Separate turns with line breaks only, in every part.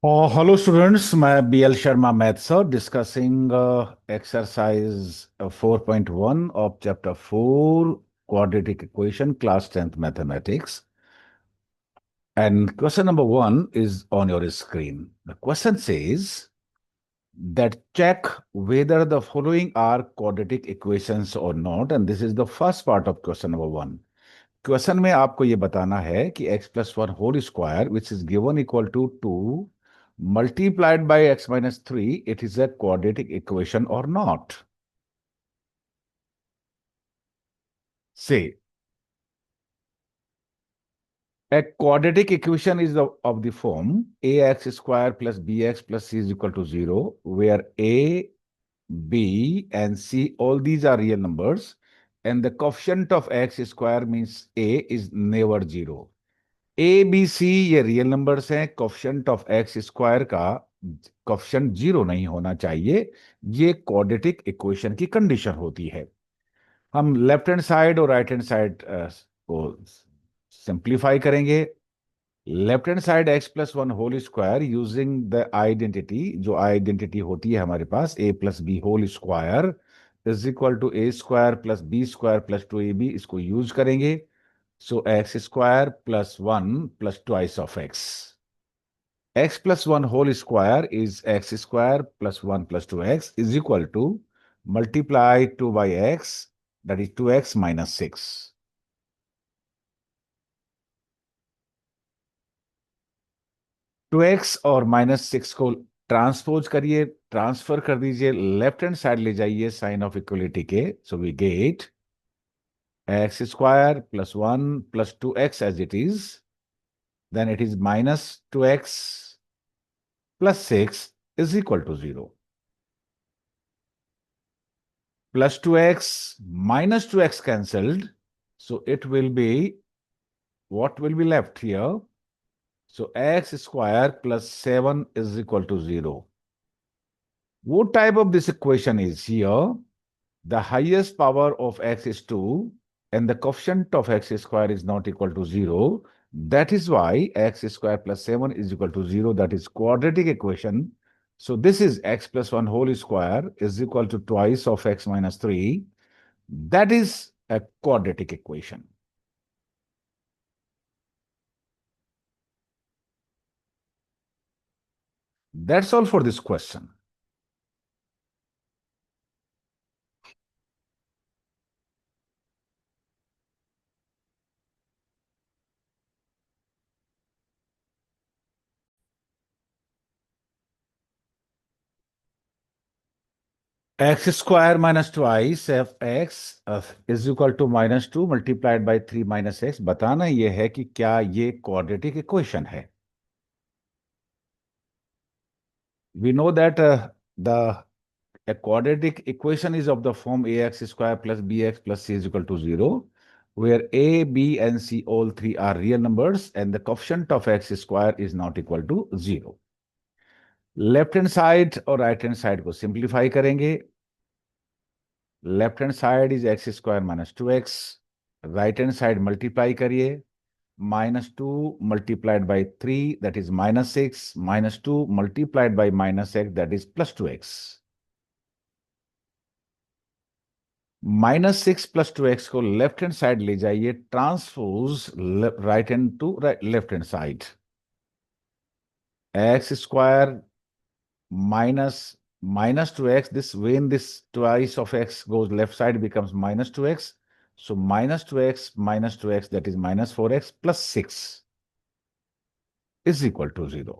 Hello students, मैं BL Sharma Maths sir discussing exercise 4.1 of chapter 4 quadratic equation class 10th mathematics, and question number 1 is on your screen. The question says that check whether the following are quadratic equations or not, and this is the first part of question number 1. Question में आपको ये बताना है कि x plus one whole square which is given equal to 2 multiplied by x minus 3, it is a quadratic equation or not. Say, a quadratic equation is of the form ax square plus bx plus c is equal to 0, where a, b, and c, all these are real numbers, and the coefficient of x square means a is never 0. A B C ये real numbers हैं, coefficient of x square का coefficient 0 नहीं होना चाहिए। ये quadratic equation की condition होती है। हम लेफ्ट हैंड साइड और राइट हैंड साइड को सिंप्लीफाई करेंगे। Left hand side X plus one whole square using the identity, जो आइडेंटिटी होती है हमारे पास A plus B whole square is equal to A square plus B square plus two A B, इसको use करेंगे। So x square plus 1 plus twice of x. X plus 1 whole square is x square plus 1 plus 2x is equal to multiply 2 by x, that is 2x minus 6. 2x और minus 6 को transpose करिए, transfer कर दीजिए, left hand side ले जाइए sign of equality के। So we get x square plus 1 plus 2x as it is, then it is minus 2x plus 6 is equal to 0. Plus 2x minus 2x cancelled. So it will be, what will be left here? So x square plus 7 is equal to 0. What type of this equation is here? The highest power of x is 2 and the coefficient of x square is not equal to 0. That is why x square plus 7 is equal to 0. That is quadratic equation. So this is x plus 1 whole square is equal to twice of x minus 3. That is a quadratic equation. That's all for this question. X square minus twice of x is equal to minus 2 multiplied by 3 minus x. बताना यह है कि क्या ये quadratic equation है. We know that the a quadratic equation is of the form ax square plus bx plus c is equal to 0, where a, b, and c all three are real numbers and the coefficient of x square is not equal to 0. Left hand side और right hand side को simplify करेंगे। Left hand side is X square minus 2x, right hand side multiply करिए। Minus 2 multiplied by 3, that is minus 6, minus 2 multiplied by minus x, that is plus 2x. Minus 6 plus 2x को left hand side ले जाइए, transpose right hand to left hand side. X square minus 2x, this when this twice of x goes left side becomes minus 2x, so minus 2x minus 2x, that is minus 4x plus 6 is equal to 0.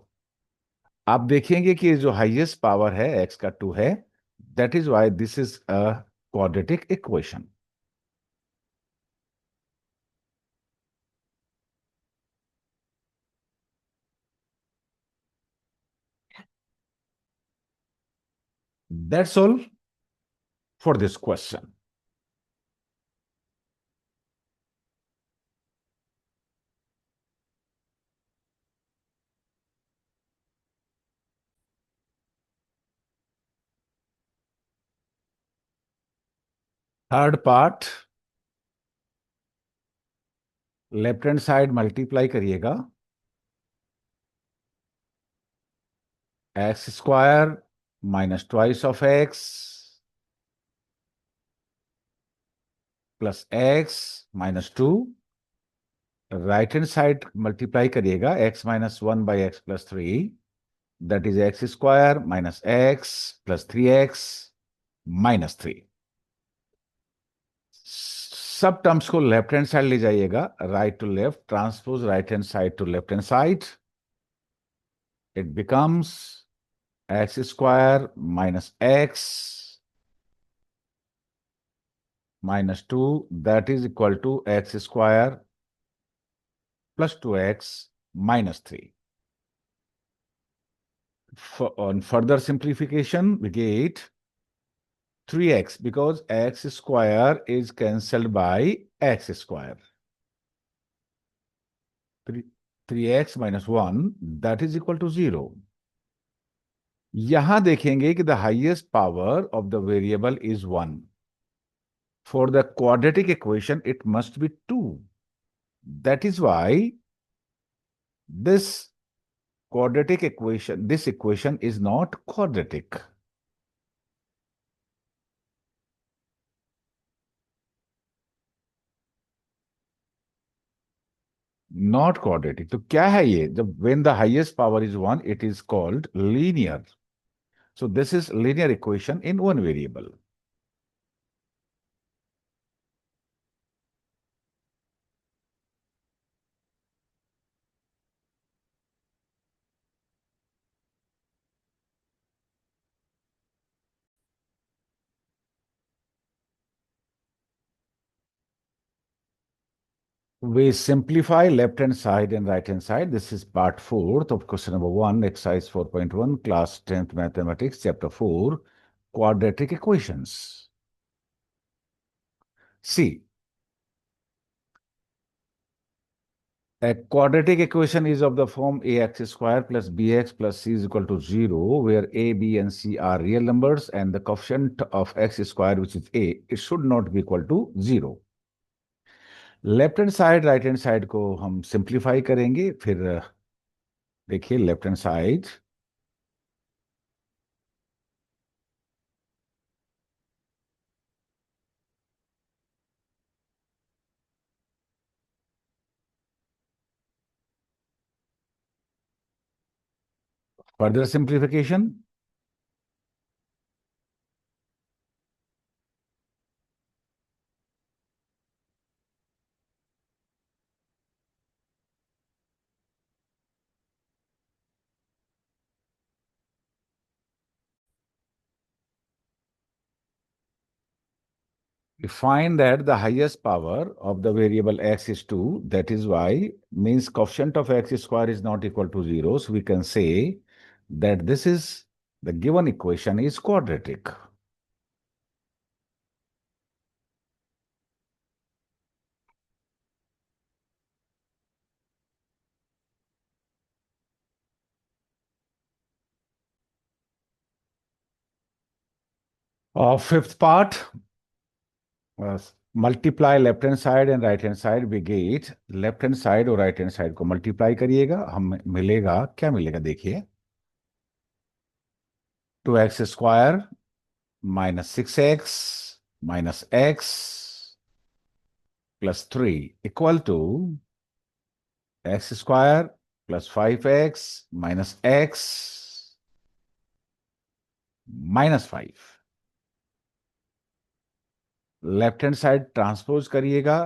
आप देखेंगे कि जो highest power है x का 2 है, that is why this is a quadratic equation. That's all for this question. Third part, left hand side multiply करिएगा। x square minus twice of x plus x minus 2. Right hand side multiply करिएगा x minus 1 by x plus 3, that is x square minus x plus 3x minus 3. सब terms को left hand side ले जाइएगा, right to left, transpose right hand side to left hand side. It becomes x square minus x minus 2, that is equal to x square plus 2x minus 3. On further simplification, we get 3x because x square is cancelled by x square. 3x minus 1, that is equal to 0. यहां देखेंगे कि the highest power of the variable is 1. For the quadratic equation, it must be 2. That is why this quadratic equation, this equation is not quadratic. Not quadratic. तो क्या है ये? जब when the highest power is 1, it is called linear. So this is linear equation in one variable. We simplify left hand side and right hand side. This is part 4th of question number 1, exercise 4.1, class 10th mathematics, chapter 4, quadratic equations. See, a quadratic equation is of the form ax square plus bx plus c is equal to 0, where a, b, and c are real numbers and the coefficient of x square, which is a, it should not be equal to 0. Left hand side right hand side को हम simplify करेंगे. फिर देखिए left hand side, further simplification. We find that the highest power of the variable x is 2. That is why, means coefficient of x square is not equal to 0. So we can say that this is, the given equation is quadratic. Fifth part, multiply left hand side and right hand side. We get left hand side और right hand side को multiply करिएगा, हम मिलेगा, क्या मिलेगा देखिए, 2x स्क्वायर minus 6x minus x plus 3 equal to x square plus 5x minus x minus 5. Left hand side transpose करिएगा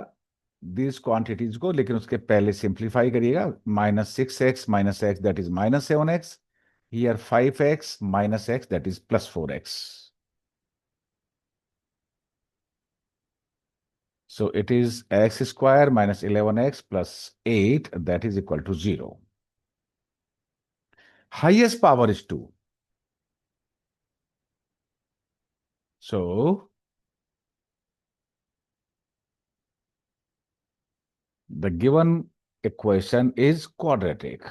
दिस क्वांटिटीज को, लेकिन उसके पहले सिंप्लीफाई करिएगा. -6x minus x, that is -7x. Here 5x minus x, that is +4x. So it is x square minus 11x plus 8, that is equal to 0. Highest power is 2. So the given equation is quadratic.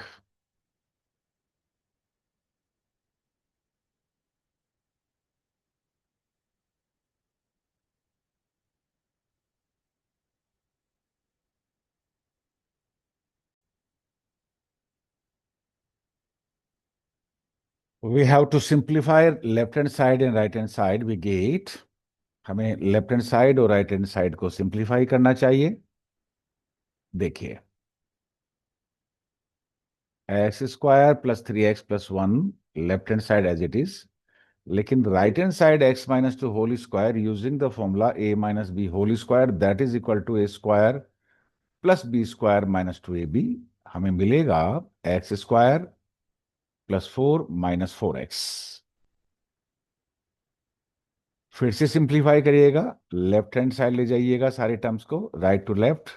We have to simplify left hand side and right hand side. We get, हमें left hand side और right hand side को simplify करना चाहिए. देखिए, X square plus 3x plus 1, left hand side as it is. लेकिन right hand side x minus two whole square using the formula a minus B whole square that is equal to a स्क्वायर plus B square minus two A B. हमें मिलेगा x square plus 4 - 4x. फिर से simplify करिएगा, left hand side ले जाइएगा सारे terms को right to left.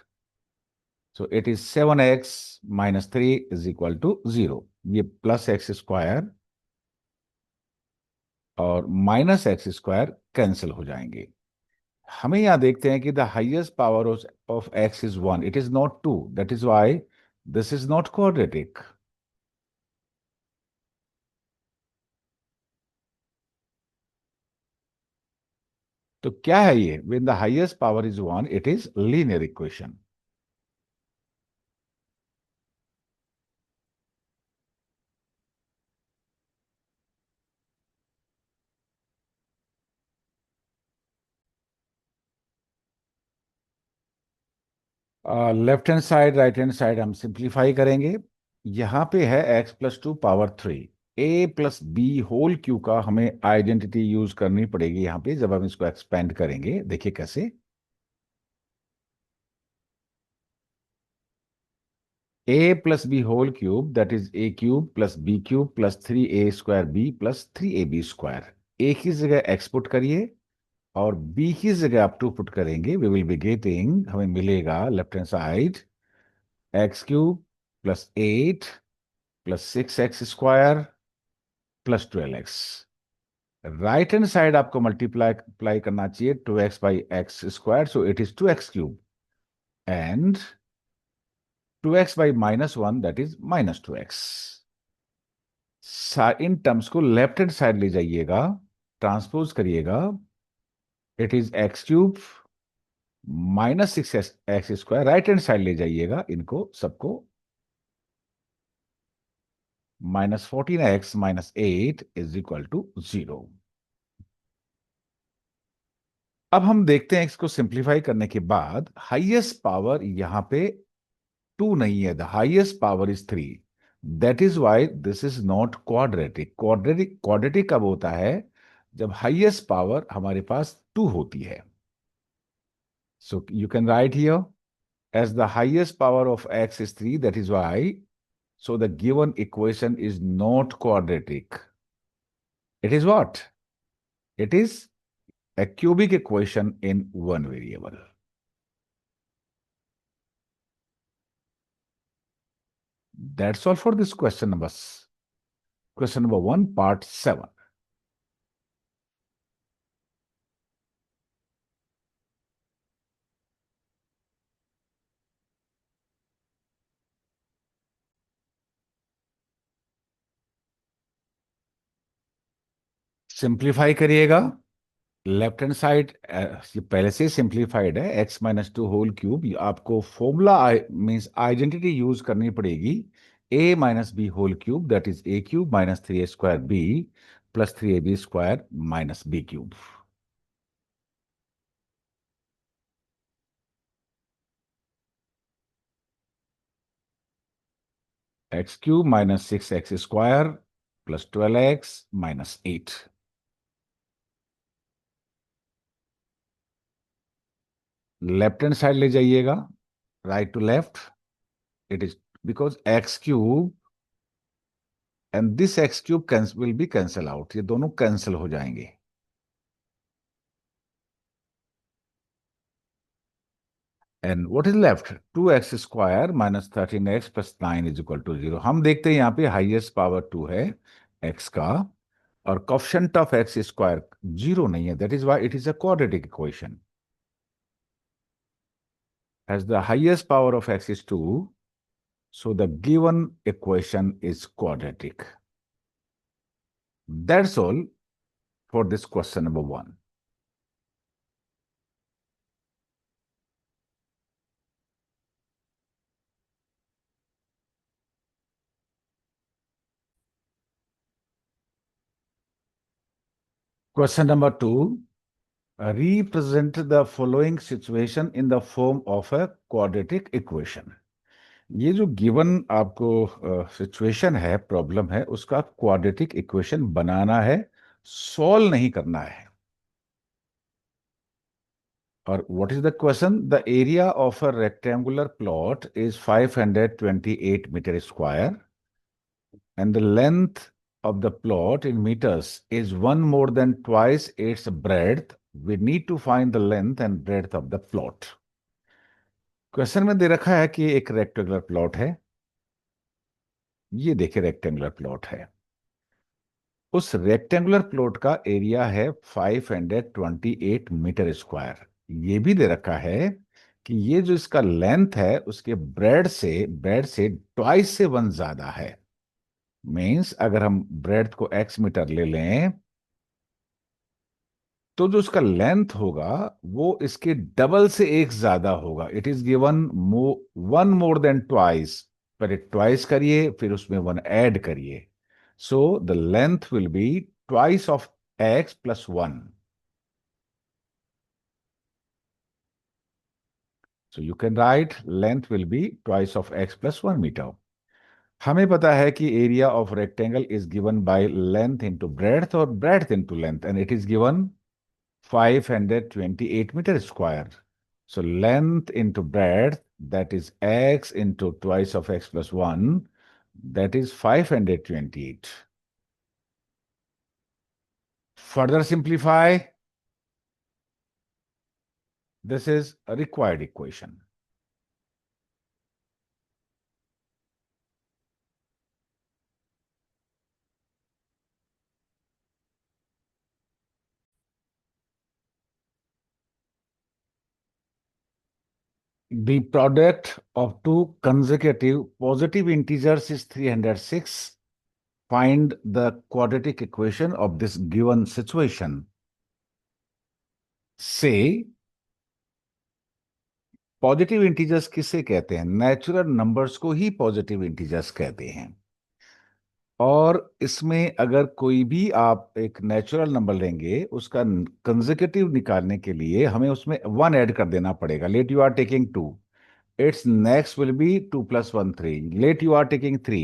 So it is 7x - 3 is equal to 0. ये प्लस एक्स स्क्वायर और माइनस एक्स स्क्वायर कैंसिल हो जाएंगे. हमें यहां देखते हैं कि the highest power of x is 1, it is not 2. That is why this is not quadratic. तो क्या है ये? When the highest power is 1, it is linear equation. Left hand side right hand side हम simplify करेंगे. यहां पे है x+2 ⁻³ a+b whole Q का हमें आइडेंटिटी यूज करनी पड़ेगी यहां पे जब हम इसको एक्सपेंड करेंगे. देखिए कैसे. a+b whole cube that is a³ + b³ + 3a²b + 3ab². एक ही जगह x पुट करिए और b की जगह आप 2 पुट करेंगे. वी विल बी गेटिंग, हमें मिलेगा left hand side x³ + 8 + 6x² +12x. Right hand side आपको मल्टीप्लाई अप्लाई करना चाहिए 2x/x², so it is 2x³ and 2x/-1 that is -2x. In terms को लेफ्ट हैंड साइड ले जाइएगा, transpose करिएगा. It is x³ - 6x². Right hand side ले जाइएगा इनको सबको. -14x - 8 is equal to 0. अब हम देखते हैं इसको सिंप्लीफाई करने के बाद हाईएस्ट पावर यहां पे 2 नहीं है. The highest power is 3. That is why this is not quadratic. Quadratic कब होता है? जब हाईएस्ट पावर हमारे पास 2 होती है. सो you can right here as the highest power of x is 3, that is why, so the given equation is not quadratic. It is what? It is a cubic equation in one variable. That's all for this question number 1, part 7. Simplify करिएगा. Left hand side ये पहले से simplified है. x - 2 whole cube. आपको formula means identity use करनी पड़ेगी. a - b whole cube that is a³ - 3a² b + 3ab² - b³. x³ - 6x² + 12x - 8. Left hand side ले जाइएगा, right to left. It is because x³ and this x³ will be cancel out. ये दोनों cancel हो जाएंगे. And what is left? 2x² - 13x + 9 is equal to 0. हम देखते हैं यहाँ पे हाईएस्ट पावर 2 है x का और कोएफिशिएंट ऑफ x² 0 नहीं है. That is why it is a quadratic equation. As the highest power of x is 2, so the given equation is quadratic. That's all for this question number 1. Question number 2, represent the following situation in the form of a quadratic equation. ये जो given आपको situation है, problem है, उसका quadratic equation बनाना है, solve नहीं करना है. और what is the question? The area of a rectangular plot is 528 metre square and the length of the plot in meters is one more than twice its breadth. We need to find the length and breadth of the plot. Question में दे रखा है कि एक rectangular plot है. ये देखिए rectangular plot है. उस रेक्टेंगुलर प्लॉट का एरिया है 528 मीटर स्क्वायर. ये भी दे रखा है कि ये जो इसका लेंथ है उसके ब्रेड से ट्वाइस से वन ज्यादा है. मीन्स अगर हम ब्रेड को एक्स मीटर ले लें तो जो उसका लेंथ होगा वो इसके डबल से एक ज्यादा होगा. It is given one more than twice. पहले ट्वाइस करिए फिर उसमें वन ऐड करिए. So the length will be twice of X plus one. So you can write length will be twice of X plus one metre. हमें पता है कि area of rectangle is given by length into breadth और breadth into length and it is given 528 meter square. So length into breadth, that is x into twice of x plus 1, that is 528. Further simplify, this is a required equation. The product of two consecutive positive integers is 306. Find the quadratic equation of this given situation. Say, positive integers किसे कहते हैं? Natural numbers को ही positive integers कहते हैं. और इसमें अगर कोई भी आप एक नेचुरल नंबर लेंगे उसका कंसेक्यूटिव निकालने के लिए हमें उसमें वन ऐड कर देना पड़ेगा. Let you are taking two, it's next will be two plus one three. Let you are taking three,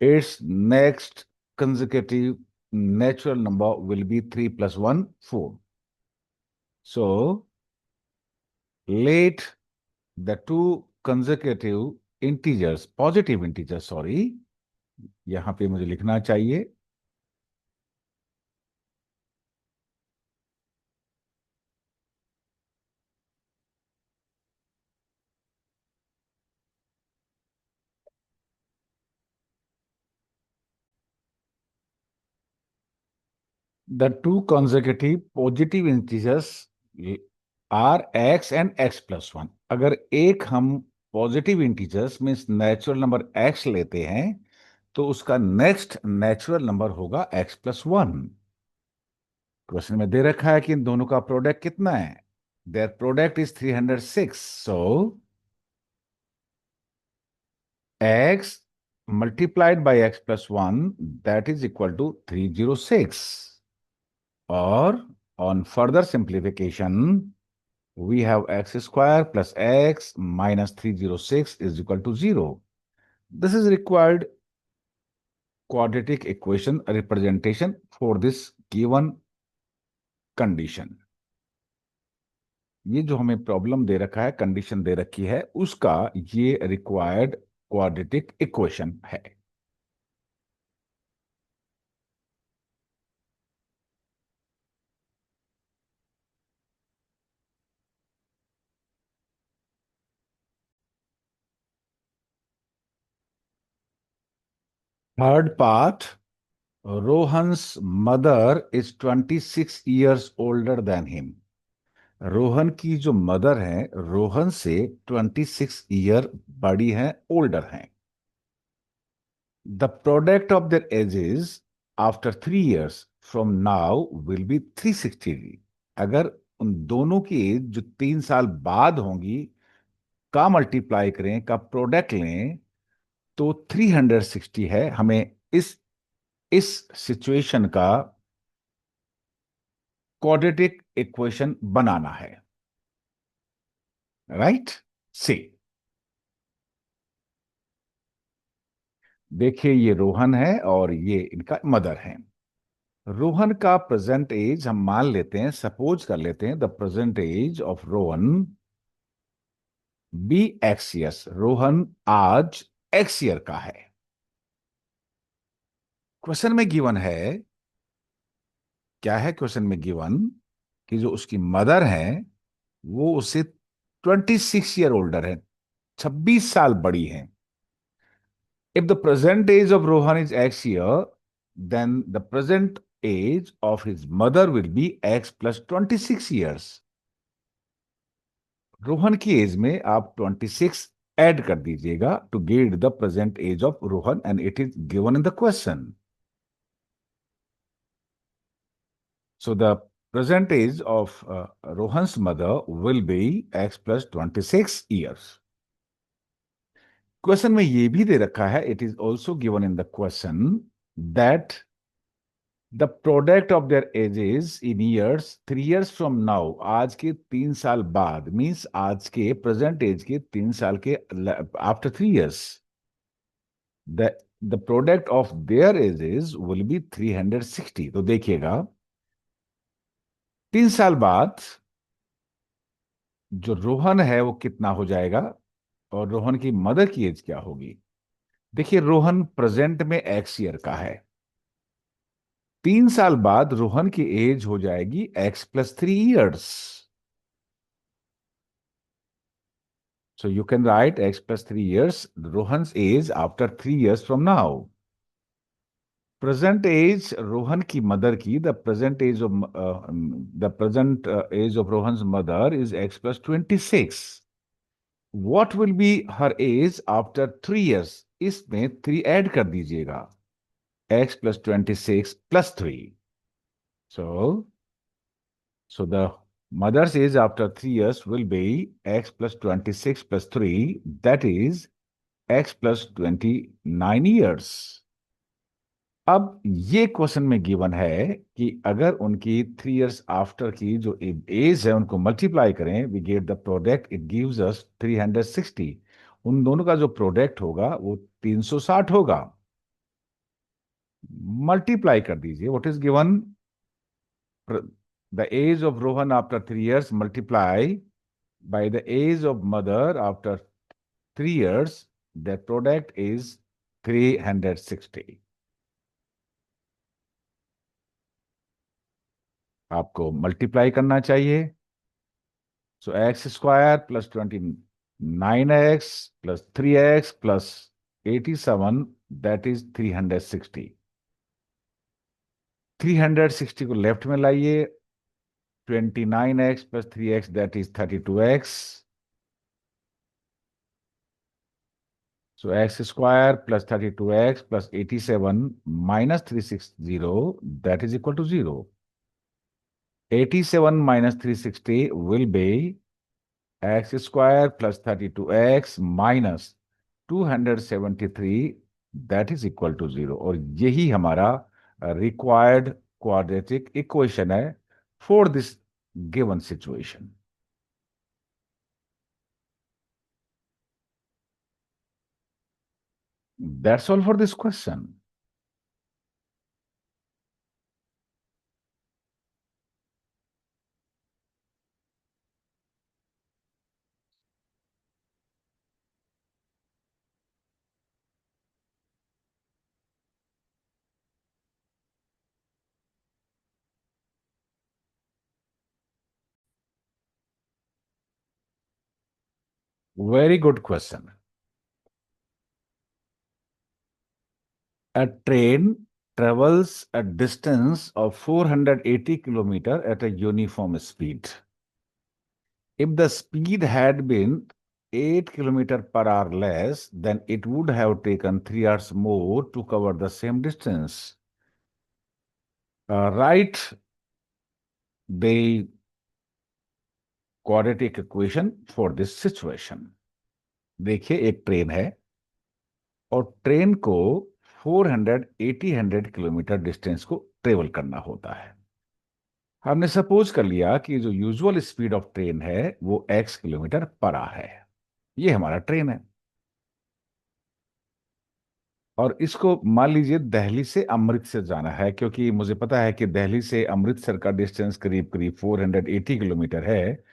it's next consecutive natural number will be three plus one four. So let the two consecutive integers, positive integers, sorry, यहां पे मुझे लिखना चाहिए the two consecutive positive integers are x and x plus one. अगर एक हम positive integers means natural number x लेते हैं तो उसका नेक्स्ट नेचुरल नंबर होगा x प्लस वन. क्वेश्चन में दे रखा है कि इन दोनों का प्रोडक्ट कितना है? Their product is 306. So x multiplied by x plus 1, that is equal to 306. Or on further simplification, we have x square plus x minus 306 is equal to 0. This is required quadratic equation representation for this given condition. ये जो हमें problem दे रखा है, condition दे रखी है, उसका ये required quadratic equation है. Third part, Rohan's mother is 26 years older than him. Rohan की जो मदर है रोहन से 26 ईयर बड़ी हैं, ओल्डर हैं. The product of their edges after 3 years from now will be 360. अगर उन दोनों की एज जो 3 साल बाद होंगी का मल्टीप्लाई करें, का प्रोडक्ट लें, तो 360 है. हमें इस सिचुएशन का क्वाड्रेटिक इक्वेशन बनाना है, राइट। सी, देखिए ये रोहन है और ये इनका मदर है। रोहन का प्रेजेंट एज हम मान लेते हैं, सपोज कर लेते हैं the present age of Rohan be x years. Rohan आज एक्स ईयर का है। क्वेश्चन में गिवन है, क्या है क्वेश्चन में गिवन, कि जो उसकी मदर है वो उससे 26 ईयर ओल्डर है, 26 साल बड़ी है। If the present age of Rohan is X year, then the present age of his mother will be X plus 26 years. Rohan की एज में आप 26 ऐड कर दीजिएगा to get the present age of Rohan, and it is given in the question. So the present age of Rohan's mother will be X plus 26 years. Question में ये भी दे रखा है, it is also given in the question that the product of their edges in years 3 years from now, आज के 3 साल बाद, means आज के प्रेजेंट एज के 3 साल के after 3 years, the the product of their edges will be 360. तो देखिएगा 3 साल बाद जो रोहन है वो कितना हो जाएगा और रोहन की मदर की एज क्या होगी. देखिए रोहन प्रेजेंट में एक्स ईयर का है, 3 साल बाद रोहन की एज हो जाएगी x plus 3 years. So you can write x plus 3 years, Rohan's age after 3 years from now. Present age Rohan की mother की, the present age of Rohan's mother is x plus 26. What will be her age after 3 years? इसमें 3 add कर दीजिएगा, x plus 26 plus 3. So the mother's age after 3 years will be x plus 26 plus 3, that is x plus 29 years. अब ये question में given है कि अगर उनकी 3 years आफ्टर की जो एज है उनको मल्टीप्लाई करें, we get the product, it gives us 360. उन दोनों का जो प्रोडक्ट होगा वो 360 होगा. मल्टीप्लाई कर दीजिए, what is given, the age of Rohan after 3 years multiply by the age of mother after 3 years, the product is 360. आपको मल्टीप्लाई करना चाहिए. So X square plus 29x plus 3x plus 87, that is 360. 360 को left में लाइए, 29x plus 3x that is 32x. So x square plus 32x plus 87 minus 360, that is equal to 0. 87 minus 360 will be x square plus 32x minus 273, that is equal to 0. और यही हमारा required quadratic equation है for this given situation. That's all for this question. Very good question. A train travels a distance of 480 kilometers at a uniform speed. If the speed had been 8 kilometers per hour less, then it would have taken 3 hours more to cover the same distance. Write the quadratic equation for this situation. देखिए एक train है और train को 480 kilometre distance को travel करना होता है. हमने सपोज कर लिया कि जो यूजुअल स्पीड ऑफ ट्रेन है वो x किलोमीटर पर आवर है। ये हमारा ट्रेन है और इसको मान लीजिए दिल्ली से अमृतसर जाना है, क्योंकि मुझे पता है कि दिल्ली से अमृतसर का डिस्टेंस करीब करीब 480 किलोमीटर है।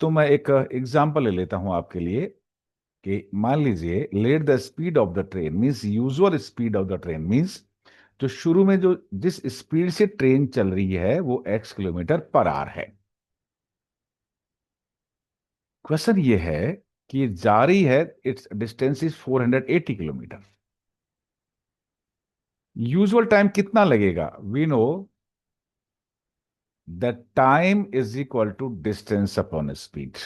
तो मैं एक एग्जांपल ले लेता हूं आपके लिए कि मान लीजिए let the speed of the train means usual speed of the train means जो शुरू में जो जिस स्पीड से ट्रेन चल रही है वो x किलोमीटर पर आवर है। क्वेश्चन ये है कि ये जा रही है, its distance is 480 kilometre. Usual time कितना लगेगा? We know the time is equal to distance upon speed.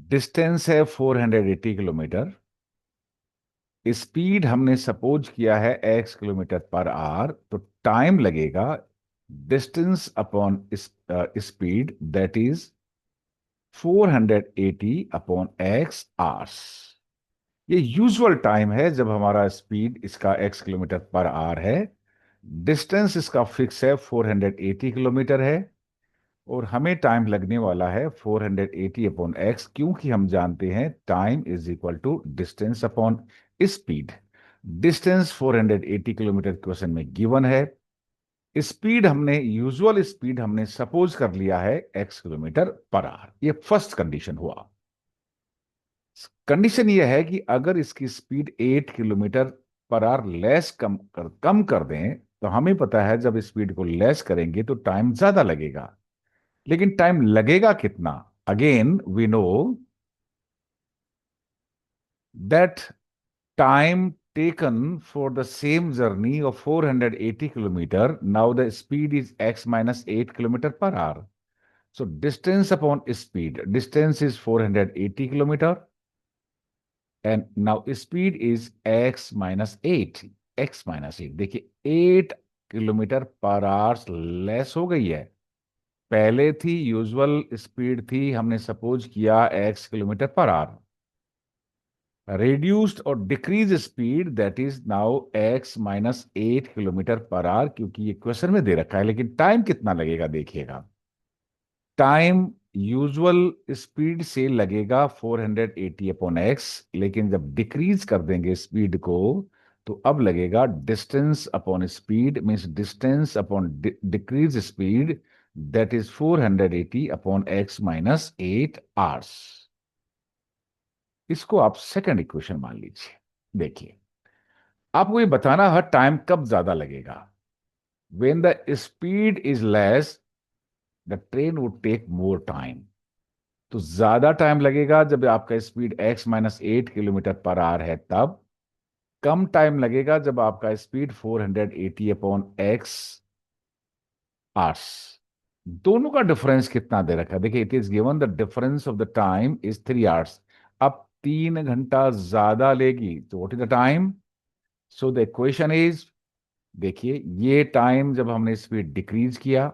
Distance है 480 किलोमीटर, स्पीड हमने सपोज किया है x किलोमीटर पर आवर, तो टाइम लगेगा distance upon speed that is 480 upon x hours. ये usual time है जब हमारा स्पीड इसका x किलोमीटर पर आवर है। डिस्टेंस इसका फिक्स है 480 किलोमीटर है और हमें टाइम लगने वाला है 480 अपॉन एक्स, क्योंकि हम जानते हैं time is equal to distance upon speed. Distance 480 kilometre question में गिवन है। स्पीड हमने यूजुअल स्पीड हमने सपोज कर लिया है x किलोमीटर पर आवर। ये फर्स्ट कंडीशन हुआ। कंडीशन ये है कि अगर इसकी speed 8 kilometre per hour less कम कर दें, तो हमें पता है जब स्पीड को लेस करेंगे तो टाइम ज्यादा लगेगा। लेकिन टाइम लगेगा कितना? Again we know that time taken for the same journey of 480 kilometer, now the speed is x minus 8 kilometer per hour. So distance upon speed, distance is 480 kilometer and now speed is x minus 8, x minus 8। देखिए 8 kilometre per hour less हो गई है। पहले थी usual speed थी, हमने suppose किया x kilometre per our, reduced और decrease speed that is now x minus 8 kilometre per our, क्योंकि ये क्वेश्चन में दे रखा है। लेकिन टाइम कितना लगेगा देखिएगा, टाइम यूजुअल स्पीड से लगेगा 480 अपॉन एक्स, लेकिन जब डिक्रीज कर देंगे स्पीड को तो अब लगेगा distance upon speed means distance upon decrease speed that is 480 upon x minus 8 hours. इसको आप सेकंड इक्वेशन मान लीजिए। देखिए आपको ये बताना है टाइम कब ज्यादा लगेगा। When the speed is less the train would take more time. तो ज्यादा टाइम लगेगा जब आपका speed x minus 8 kilometre per hour है तब। कम टाइम लगेगा जब आपका स्पीड 480 अपॉन एक्स आवर्स। दोनों का डिफरेंस कितना दे रखा है? देखिए it is given the difference of the time is 3 hours. अब 3 घंटा ज्यादा लेगी तो what is the time? So the equation is, देखिए ये टाइम जब हमने स्पीड डिक्रीज किया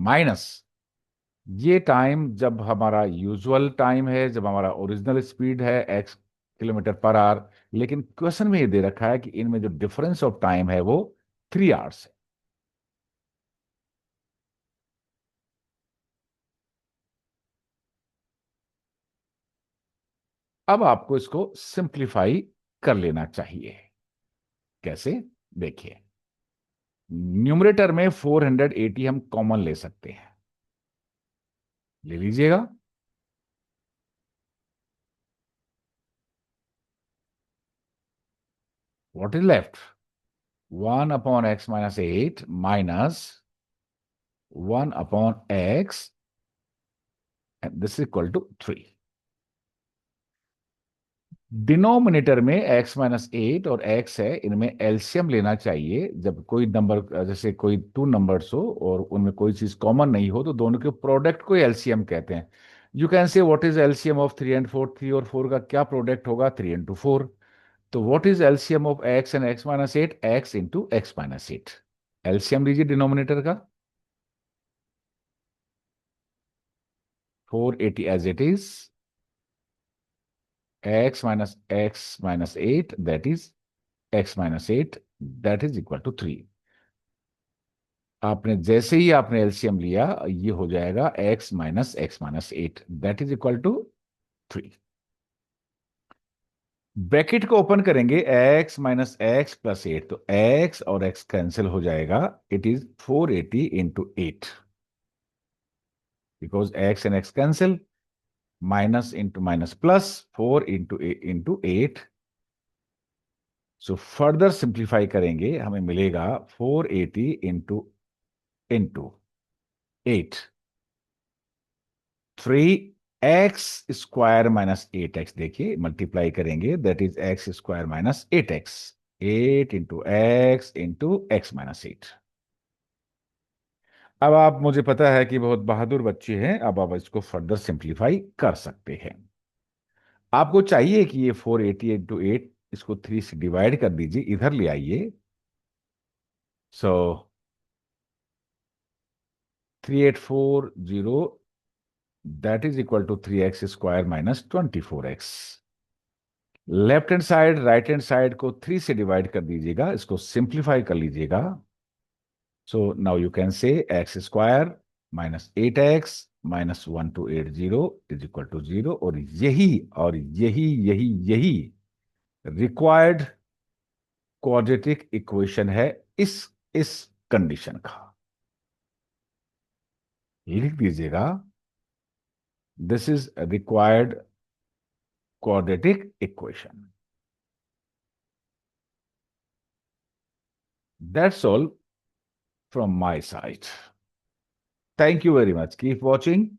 माइनस ये टाइम जब हमारा यूजुअल टाइम है, जब हमारा ओरिजिनल स्पीड है x किलोमीटर पर आवर। लेकिन क्वेश्चन में ये दे रखा है कि इनमें जो डिफरेंस ऑफ टाइम है वो 3 आवर्स है। अब आपको इसको सिंप्लीफाई कर लेना चाहिए। कैसे? देखिए न्यूमरेटर में 480 हम कॉमन ले सकते हैं, ले लीजिएगा। What is left? 1 upon x minus 8 minus 1 upon x and this equal to 3। Denominator में x माइनस 8 और x है, इनमें एलसीएम लेना चाहिए। जब कोई नंबर जैसे कोई टू नंबर्स हो और उनमें कोई चीज कॉमन नहीं हो तो दोनों के प्रोडक्ट को एलसीएम कहते हैं। You can say what is LCM of 3 and 4? 3 और 4 का क्या प्रोडक्ट होगा? 3 इंटू 4। तो what is LCM of x and x minus 8? x into x minus 8। LCM लीजिए डिनोमिनेटर का, 480 as it is, x minus 8 that is x minus 8 that is equal to 3। आपने जैसे ही आपने एलसीएम लिया, ये हो जाएगा x - x - 8, that is equal to 3। Bracket को ओपन करेंगे, x - x + 8, तो x और x कैंसिल हो जाएगा। It is 480 into 8, because x and x cancel, minus into minus plus, 4 into 8। So further simplify करेंगे, हमें मिलेगा 480 इंटू 8, 3x² - 8x। देखिए मल्टीप्लाई करेंगे, that is x² - 8x, 8 into x into x - 8। अब आप, मुझे पता है कि बहुत बहादुर बच्चे हैं, अब आप इसको फर्दर सिंप्लीफाई कर सकते हैं। आपको चाहिए कि ये 480 इंटू 8, इसको 3 से डिवाइड कर दीजिए, इधर ले आइए। So 3840, that is equal to 3x² - 24x। Left hand side right hand side को 3 से डिवाइड कर दीजिएगा, इसको सिंप्लीफाई कर लीजिएगा। So now you can say x² - 8x - 1280 is equal to 0, और यही रिक्वायर्ड क्वाड्रेटिक इक्वेशन है इस कंडीशन का। ये लिख दीजिएगा, this is required quadratic equation. That's all from my side. Thank you very much. Keep watching.